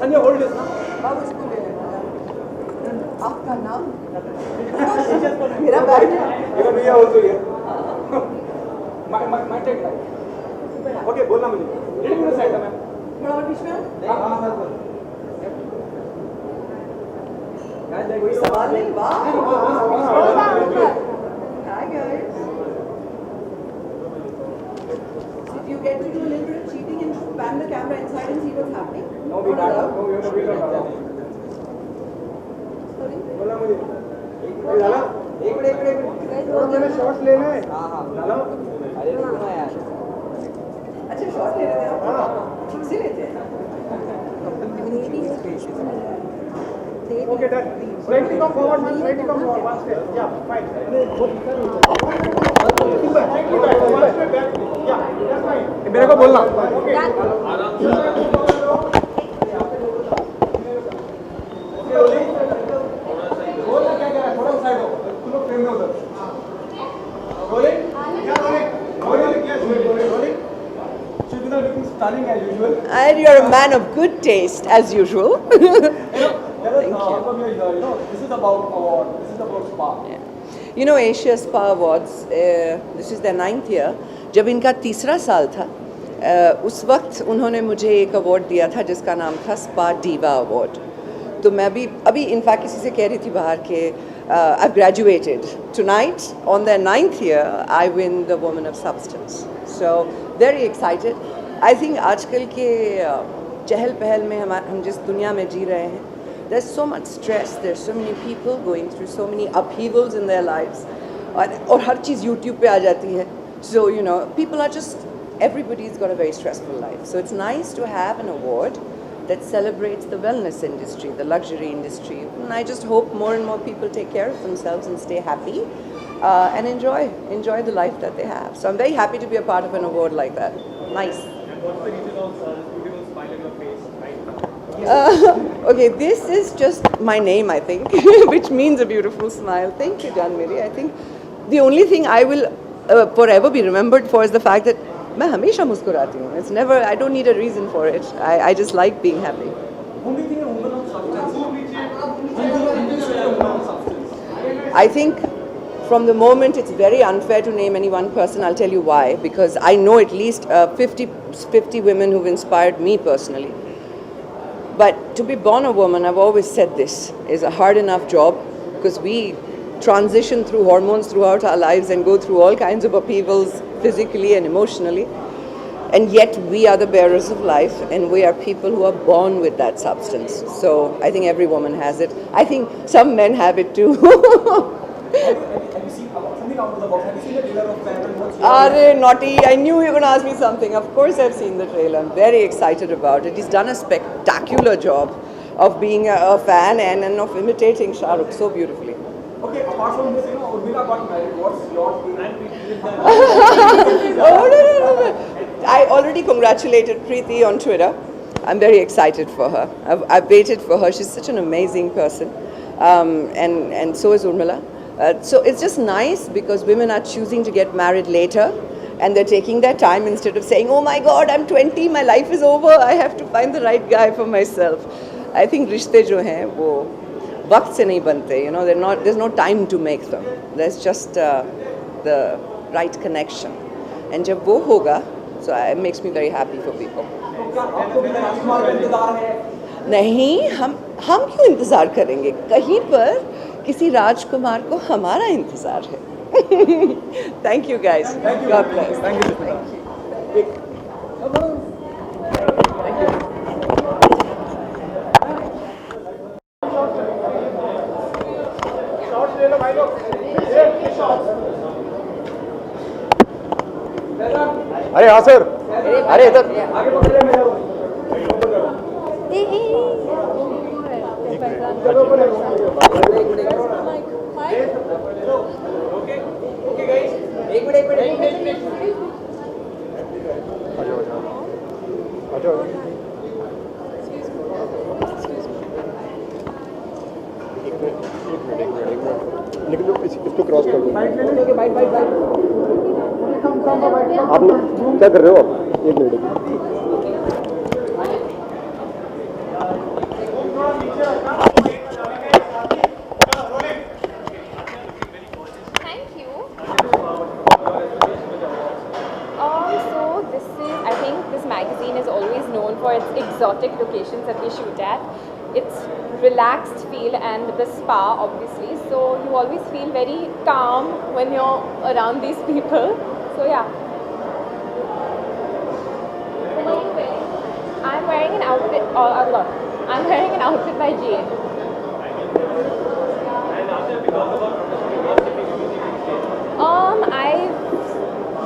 Sanjay hold this ना. आपका नाम मेरा bag Even me also here. My take. Okay, बोलना मुझे. Ready to side ma'am. थोड़ा और बीच में आओ। हाँ. कोई सवाल नहीं वाह Hi guys. Did you get to do a little bit of cheating and pan the camera inside and see what's happening? No, we don't. No, we don't. Sorry. बोलना मुझे. एक मिनट. मैंने शॉट्स लेना है. हाँ. डालो. अरे रुको यार. अच्छा शॉट ले रहे थे आप? हाँ. ठीक से लेते हैं. Okay, done. Slightly come forward. One step. Yeah, fine. Slightly back. One step back. Yeah, that's fine. मेरे को बोलना. Okay. बोलना क्या कह रहा है? थोड़ा साइड हो. तुम लोग फ्रेम में उधर. Rolling. Yeah, rolling. Yes, rolling. Shubhita looking stunning as usual. And you're a man of good taste as usual. Thank you. This is about award. This is about spa. You know Asia Spa Awards, this is their 9th year. जब इनका तीसरा साल था उस वक्त उन्होंने मुझे एक अवार्ड दिया था जिसका नाम था स्पा डीवा अवार्ड. तो मैं भी अभी इनफैक्ट किसी से कह रही थी बाहर के I've graduated tonight on their 9th year. I win the Woman of Substance. So very excited. I think आजकल के चहल पहल में हम जिस दुनिया में जी रहे हैं, there's so much stress, there's so many people going through so many upheavals in their lives, और हर चीज़ YouTube पे आ जाती है. So you know, people are just, everybody's got a very stressful life. So it's nice to have an award that celebrates the wellness industry, the luxury industry. And I just hope more and more people take care of themselves and stay happy and enjoy the life that they have. So I'm very happy to be a part of an award like that. Nice. And what's the reason of this beautiful smile on your face right now? Okay, this is just my name, I think, which means a beautiful smile. Thank you, Janmiri. I think the only thing I will forever be remembered for is the fact that मैं हमेशा मुस्कुराती हूँ. It's never, I don't need a reason for it. I just like being happy. Only thing a woman of substance. I think from the moment it's very unfair to name any one person. I'll tell you why. Because I know at least 50 women who've inspired me personally. But to be born a woman, I've always said this, is a hard enough job because we transition through hormones throughout our lives and go through all kinds of upheavals physically and emotionally. And yet we are the bearers of life and we are people who are born with that substance. So I think every woman has it. I think some men have it too. Have you seen something out of the box? Have you seen the trailer of Phantom? What's your Arey, naughty. I knew you were going to ask me something. Of course I've seen the trailer. I'm very excited about it. He's done a spectacular job of being a fan and of imitating Shah Rukh so beautifully. Okay, apart from this, Urmila got married. What's your plan with that? Oh, no. I already congratulated Preeti on Twitter. I'm very excited for her. I've waited for her. She's such an amazing person. And so is Urmila. So it's just nice because women are choosing to get married later and they're taking their time instead of saying, oh my God, I'm 20, my life is over, I have to find the right guy for myself. I think रिश्ते जो हैं वो वक्त से नहीं बनते, you know, there's no time to make them. There's just the right connection. And जब वो होगा, so it makes me very happy for people. तो क्या आपको भी राजकुमार का इंतजार है? नहीं, हम क्यों इंतजार करेंगे? कहीं पर किसी राजकुमार को हमारा इंतजार है. Thank you guys. Thank you. God bless. Thank you. अरे हाँ सर. अरे इधर. आगे पकड़ ले मैं जा रहा हूँ. Okay guys. एक मिनट. अच्छा. एक मिनट. निकलो इसको क्रॉस कर दो. बाइट ले लो. बाइट. आप क्या कर रहे हो आप? एक minute Thank you. So this is, I think this magazine is always known for its exotic locations that we shoot at. It's relaxed feel and the spa obviously. So you always feel very calm when you're around these people. So yeah. What are you wearing? I'm wearing an outfit. I'm wearing an outfit by Jane. I'm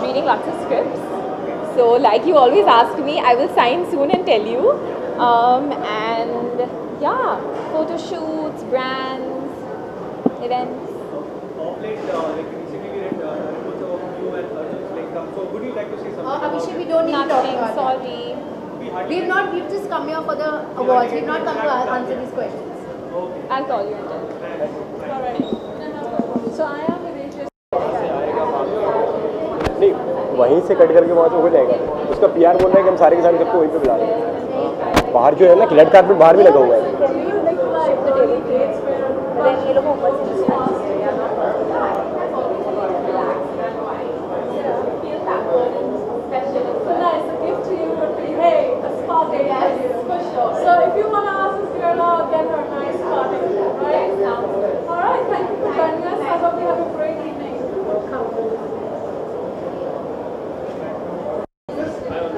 reading lots of scripts. So, like you always ask me, I will sign soon and tell you. And yeah, photo shoots, brands, events. Of late, like recently we read reports of you and Arjun's like so would you like to say something? Abhishek, we don't need to talk Nothing. about Sorry. We've just come here for the awards. We've not come to answer these questions. I'll call you and tell you. Alright. So I am with AJ. नहीं, वहीं से cut करके वहाँ से हो जाएगा। उसका PR बोल रहा है कि हम सारे के सारे सबको वहीं पे बुला रहे हैं। बाहर जो है ना, रेड कार्पेट बाहर भी लगा हुआ है। So if you want to ask this girl out, get her a nice party, right? Alright, thank you for joining us. I hope you have a great evening.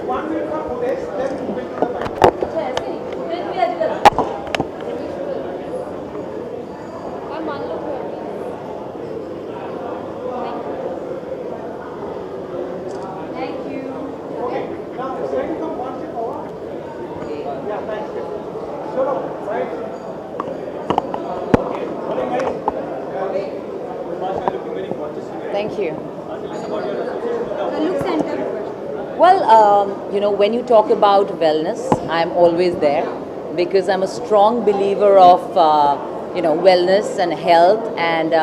One minute for footage, then we will do the mic. I'm one look here. Thank you. Okay, now slightly come one step forward. Yeah, thanks. Sure, right. Okay, rolling guys. Masha, looking very gorgeous today. Thank you. Tell us about your association with the Well, you know, when you talk about wellness, I'm always there because I'm a strong believer of, you know, wellness and health and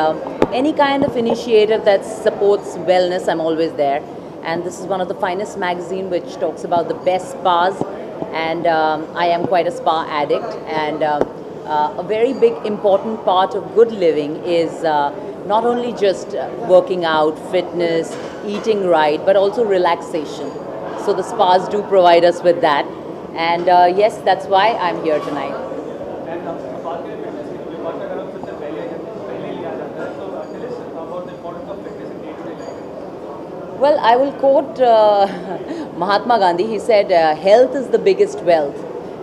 any kind of initiative that supports wellness, I'm always there. And this is one of the finest magazine which talks about the best spas. And I am quite a spa addict. And a very big important part of good living is not only just working out, fitness, eating right, but also relaxation. So the spas do provide us with that. And yes, that's why I'm here tonight. and बात करें fitness की, तो बात अगर हम सबसे पहले लिया जाता है, तो tell us about the importance of fitness in day-to-day life. Well, I will quote Mahatma Gandhi. He said, health is the biggest wealth,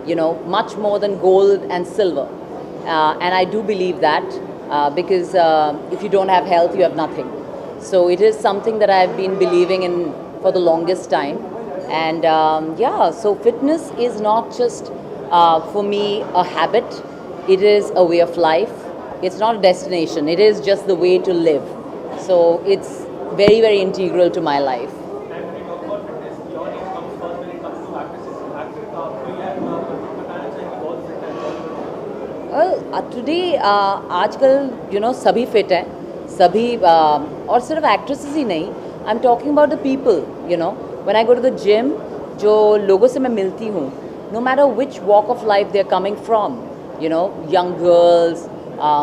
you know, much more than gold and silver. And I do believe that because if you don't have health, you have nothing. So it is something that I've been believing in for the longest time. And yeah, so fitness is not just for me a habit, it is a way of life. It's not a destination, it is just the way to live. So it's very, very integral to my life. And when you talk about fitness, your name comes first when it comes to actresses. Actor कोई है बताना चाहेंगे बहुत fit है. Well, today आजकल you know सभी fit हैं, सभी और सिर्फ actresses ही नहीं. I'm talking about the people, you know. When I go to the gym, जो लोगों से मैं मिलती हूँ, no matter which walk of life they're coming from, you know, young girls,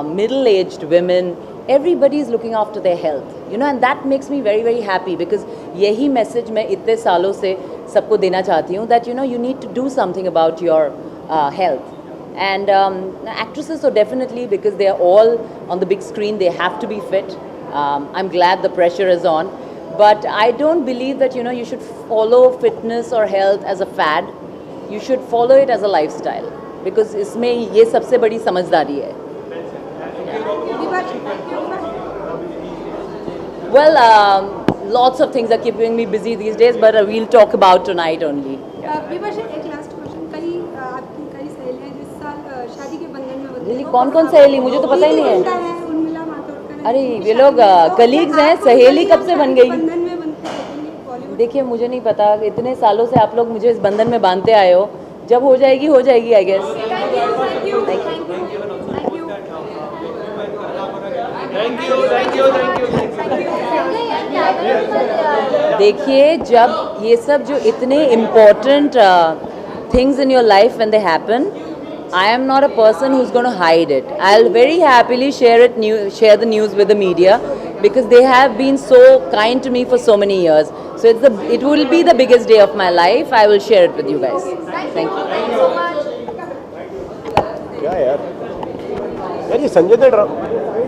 middle-aged women, everybody is looking after their health, you know, and that makes me very, very happy because यही message मैं इतने सालों से सबको देना चाहती हूँ that you know you need to do something about your health. And actresses, so definitely because they are all on the big screen, they have to be fit. I'm glad the pressure is on. But I don't believe that, you know, you should follow fitness or health as a fad. You should follow it as a lifestyle. Because इसमें ये सबसे बड़ी समझदारी है. Well, lots of things are keeping me busy these days, but we'll talk about tonight only. विभाषा एक last question कई आपकी कई सहेलियां जिस साल शादी के बंधन में बंधे Really, कौन-कौन सहेली? मुझे तो पता ही नहीं है. उर्मिला मातोंडकर अरे ये लोग कलीग्स हैं, सहेली कब से बन गई? बंधन में बनते हैं बॉलीवुड. देखिए मुझे नहीं पता, इतने सालों से आप लोग मुझे इस बंधन में बांधते आए हो. जब हो जाएगी आई गेस. Thank you. देखिए, जब ये सब जो इतने important things in your life when they happen, I am not a person who's going to hide it. I'll very happily share the news with the media because they have been so kind to me for so many years. So it will be the biggest day of my life. I will share it with you guys. Thank you. Thank you so much. क्या यार ये संजय दत्त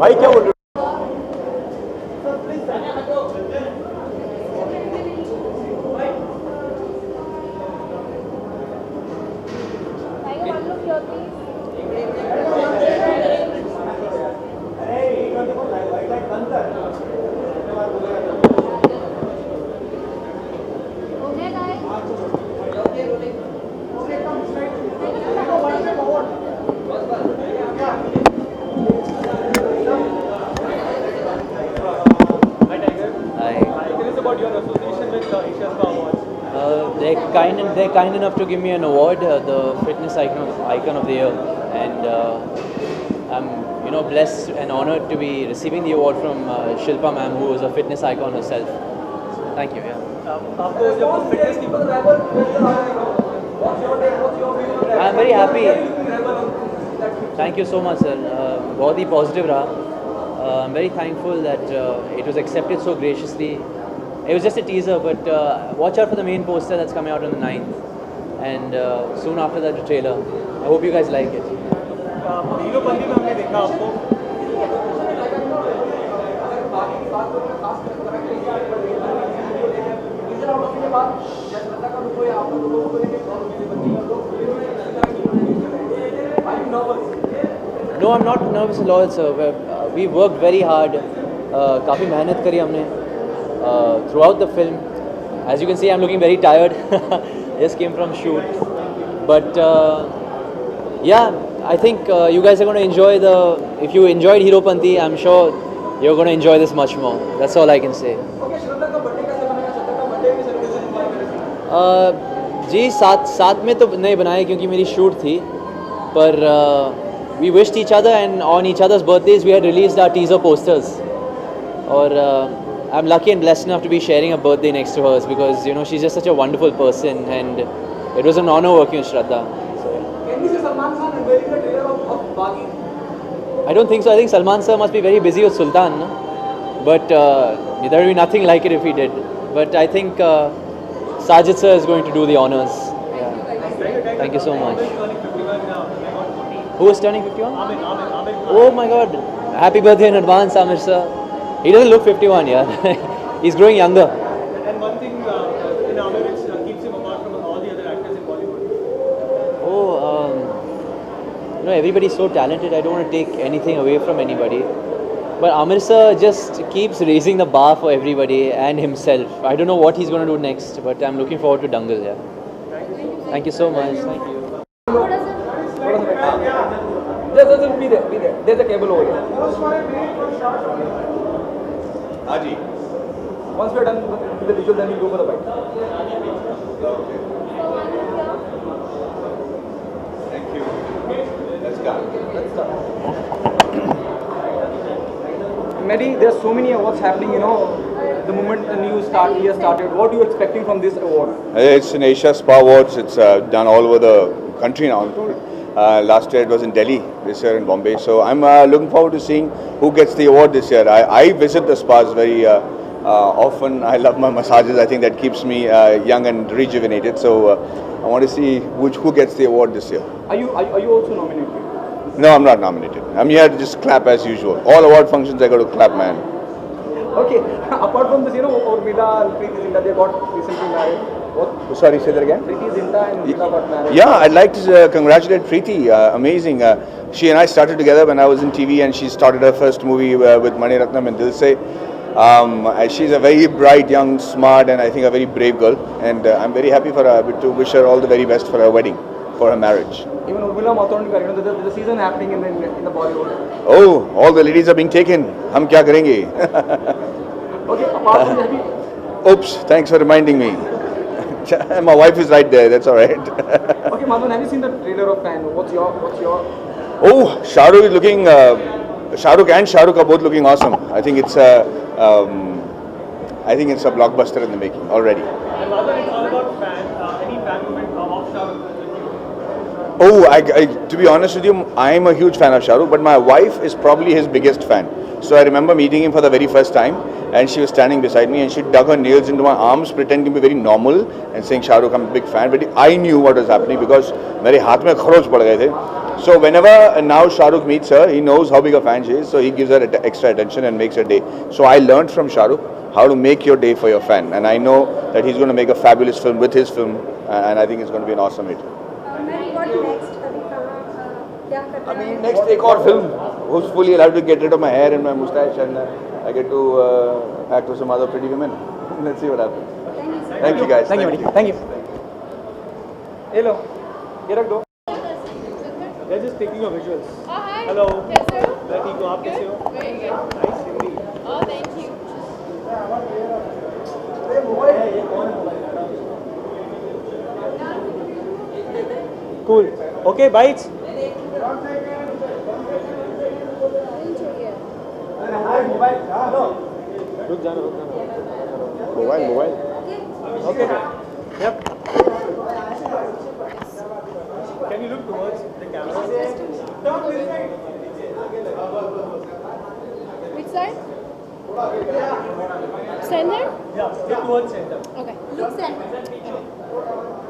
भाई क्या बोल रहे हो? Okay, guys. Hi Tiger. Hi. Tell us about your association with Asia Spa Awards. They're kind enough to give me an award, the fitness icon of the year, and I'm blessed and honored to be receiving the award from Shilpa ma'am, who is a fitness icon herself. So, thank you. Yeah. आपको जब fitness की I'm very happy. Thank you so much, sir. बहुत ही positive रहा. I'm very thankful that it was accepted so graciously. It was just a teaser, but watch out for the main poster that's coming out on the 9th. And soon after that, the trailer. I hope you guys like it. Heropanti में हमने देखा आपको No, I'm not nervous at all, sir. We worked very hard. काफ़ी मेहनत करी हमने throughout the film. As you can see, I'm looking very tired. Just came from shoot. But yeah, I think you guys are going to enjoy if you enjoyed Heropanti, I'm sure you're going to enjoy this much more. That's all I can say. जी साथ में तो नहीं बनाए क्योंकि मेरी shoot थी पर we wished each other and on each other's birthdays we had released our teaser posters और I'm lucky and blessed enough to be sharing a birthday next to hers because she's just such a wonderful person and it was an honor working with Shraddha. Can we see Salman Khan unveiling the trailer of Baghi? I don't think so. I think Salman sir must be very busy with Sultan, no? But there will be nothing like it if he did. But I think Sajid sir is going to do the honors. Yeah. Thank you so much. Who is turning 51? Amir. Oh my God! Happy birthday in advance, Amir sir. He doesn't look 51, yeah. He's growing younger. And one thing in Amir which keeps him apart from all the other actors in Bollywood. Oh, everybody's so talented. I don't want to take anything away from anybody. But Amir sir just keeps raising the bar for everybody and himself. I don't know what he's going to do next, but I'm looking forward to Dangal, yeah. Thank you so much. Thank you. Just be there. There's a cable over here. Haji. Once we're done with the visual, then we'll go for the bite. Thank you. Let's go. Mehdi, there's so many awards happening, the moment the new year started. What are you expecting from this award? It's in Asia Spa Awards. It's done all over the country now, I'm told. Last year it was in Delhi, this year in Bombay. So I'm looking forward to seeing who gets the award this year. I visit the spas very often. I love my massages. I think that keeps me young and rejuvenated. So I want to see who gets the award this year. Are you also nominated? No, I'm not nominated. I'm here to just clap as usual. All award functions I got to clap, man. Okay. Apart from this, Urmila and Preeti Zinta, they got recently married. What? Sorry, say that again? Preeti Zinta and Urmila got married. Yeah, I'd like to congratulate Preeti. Amazing. She and I started together when I was in TV, and she started her first movie with Mani Ratnam and Dil Se. She's a very bright, young, smart, and I think a very brave girl. And I'm very happy for her to wish her all the very best for her wedding, for her marriage. Even Urmila Matondkar, there's a season happening in the Bollywood. Oh, all the ladies are being taken. Hum kya karenge? Okay, apart from that, Oops, thanks for reminding me. My wife is right there, that's alright. okay, Madhvan, have you seen the trailer of Fan? What's your? Oh, Shahrukh is looking, Shahrukh and Shahrukh are both looking awesome. I think it's I think it's a blockbuster in the making already. And Madhav, it's all about any fan moment of Shah Rukh with you. Oh, to be honest with you, I am a huge fan of Shah Rukh, but my wife is probably his biggest fan. So I remember meeting him for the very first time, and she was standing beside me, and she dug her nails into my arms, pretending to be very normal, and saying, "Shah Rukh, I'm a big fan." But I knew what was happening because मेरे हाथ में खरोच पड़ गए थे. So whenever now Shah Rukh meets her, he knows how big a fan she is, so he gives her extra attention and makes her day. So I learned from Shah Rukh how to make your day for your fan, and I know that he's going to make a fabulous film with his film, and I think it's going to be an awesome hit. I mean, next take or film. Hopefully, I'll have to get rid of my hair and my mustache, and I get to act with some other pretty women. Let's see what happens. Thank you, guys. Thank you, buddy. Thank you. Hello. Get up, go. They're just taking your visuals. Oh, hi. Hello. Yes, sir. मैं ठीक हूँ, आप कैसे हो? Very good. Nice Hindi. Oh, thank you. Cool. Okay, bites. रुक जाना. Mobile Okay. Yep. Can you look towards the camera? Which side? Center? Yeah, look towards center. Okay. Look center.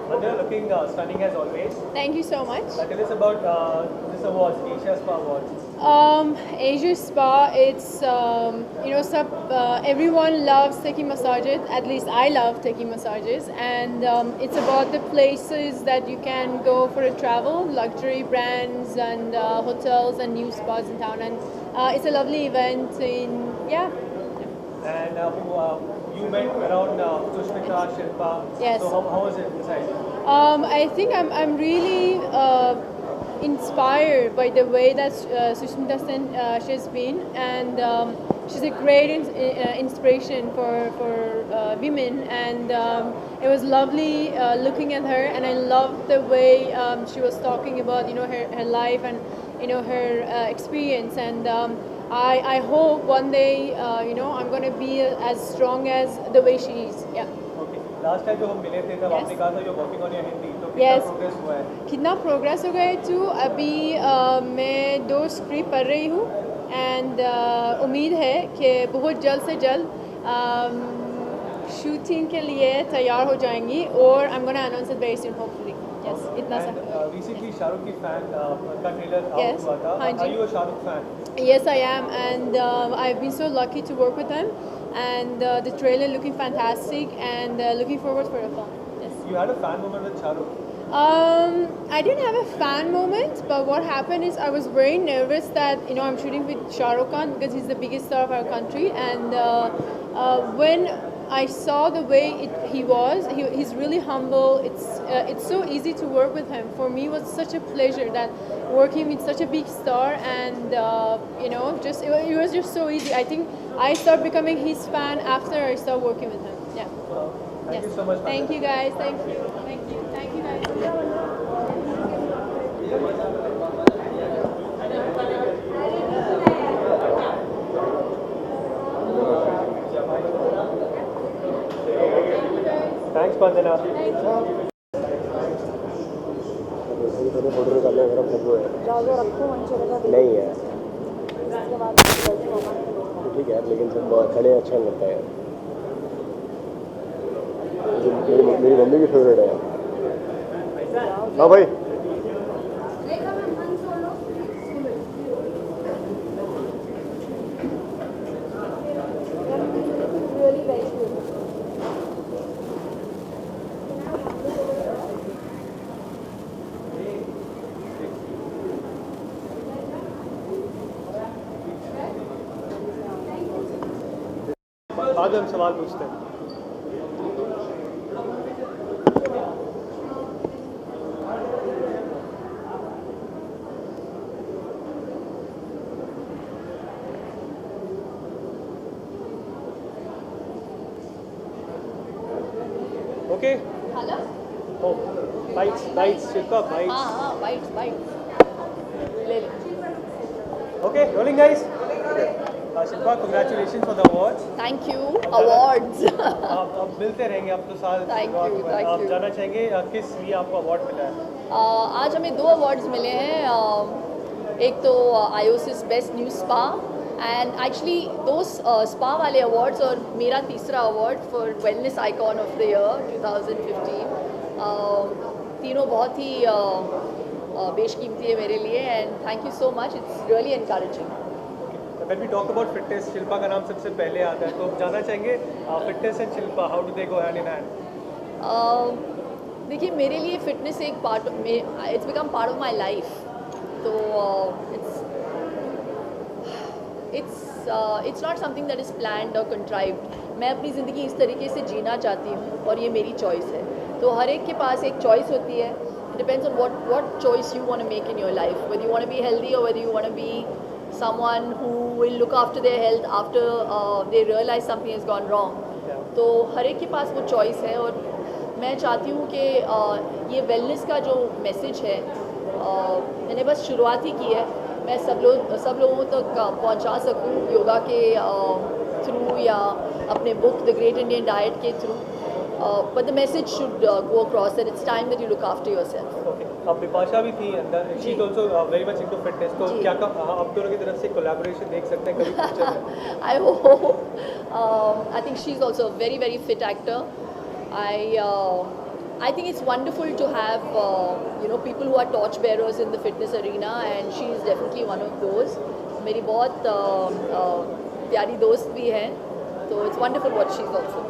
But they're looking stunning as always. Thank you so much. Tell us about this awards, Asia Spa Awards. Asia Spa, it's everyone loves taking massages. At least I love taking massages, and it's about the places that you can go for a travel, luxury brands and hotels and new spas in town. And it's a lovely event And you met around Sushmita, Shilpa. Yes. So how was it inside? I think I'm really inspired by the way that Sushmita Sen she's been, and she's a great inspiration for women, and it was lovely looking at her, and I loved the way she was talking about her life and her experience, and I hope one day I'm going to be as strong as the way she is. Yeah. Okay. Last time जो हम मिले थे तब Yes. आपने कहा था you're working on your Hindi. तो कितना Yes. progress हुआ है? कितना प्रोग्रेस हो गया तो अभी मैं 2 स्क्रिप्ट पढ़ रही हूँ, एंड उम्मीद है कि बहुत जल्द से जल्द शूटिंग के लिए तैयार हो जाएंगी, और I am gonna announce it very soon hopefully. Yes, इतना सा. And recently शाहरुख की fan का trailer out Yes. हुआ था. हाँ Are जी. you a Shahrukh fan? Yes, I am, and I've been so lucky to work with him, and the trailer looking fantastic, and looking forward for the film. Yes. You had a fan moment with Shahrukh. I didn't have a fan moment, but what happened is I was very nervous that I'm shooting with Shah Rukh Khan because he's the biggest star of our country, and when I saw the way he was, he's really humble. It's so easy to work with him. For me, it was such a pleasure that working with such a big star, and just it was just so easy. I think I started becoming his fan after I started working with him. Yeah. Thank you so much. Thank you guys. Thank you. Thank you. Thank you guys. Thanks, Vandana. Photo निकालने मेरा photo है नहीं है ठीक है, लेकिन सब खड़े अच्छा नहीं लगता है. मेरी मम्मी की फेवरेट है. हाँ भाई. बाद में हम सवाल पूछते हैं. Okay. Hello? Oh, bites, Shilpa, bites. हाँ, bites. ले ले. Okay, rolling guys. Shilpa, congratulations for the awards. Thank you awards अब मिलते रहेंगे, अब तो साल Thank you, thank आप you. जाना चाहेंगे किस लिए आपको अवार्ड मिला है? आज हमें 2 अवार्ड्स मिले हैं एक तो आईओसिस best new spa and actually दो स्पा वाले अवार्ड्स और मेरा तीसरा award for wellness icon of the year 2015 तीनों बहुत ही बेशकीमती है मेरे लिए and thank you so much it's really encouraging When we talk about fitness, Shilpa का नाम सबसे पहले आता है, तो आप जानना चाहेंगे fitness and Shilpa, how do they go hand in hand? देखिए मेरे लिए फिटनेस एक part it's become part of my life तो it's not something that is planned और कंट्राइव्ड मैं अपनी ज़िंदगी इस तरीके से जीना चाहती हूँ और ये मेरी चॉइस है तो हर एक के पास एक चॉइस होती है it depends on what choice you want to make in your life whether you want to be healthy or whether you want to be someone who will look after their health after they realize something has gone wrong तो हर एक के पास वो choice है और मैं चाहती हूँ कि ये वेलनेस का जो मैसेज है मैंने बस शुरुआत ही की है मैं सब लोगों तक पहुँचा सकूँ योगा के थ्रू या अपने book the great Indian diet के through but the message should go across that it's time that you look after yourself okay, अब बिपाशा भी थी अंदर, she is also very much into fitness, तो क्या आप दोनों की तरफ से कोलैबोरेशन देख सकते हैं कभी फ्यूचर में? I hope. I think she's also a very, very fit actor. I think it's wonderful to have people who are torch bearers in the fitness arena, and she is definitely one of those. मेरी बहुत प्यारी दोस्त भी है, तो it's wonderful what she's also.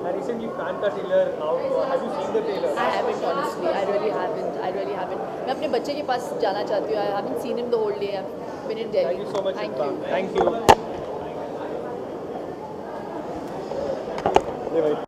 Recently, fan का trailer out. Have you seen the trailer? I haven't honestly. I really haven't. मैं अपने बच्चे के पास जाना चाहती हूँ. I haven't seen him the whole day. I've been in Delhi. Thank you so much. Thank you. Thank you. ये भाई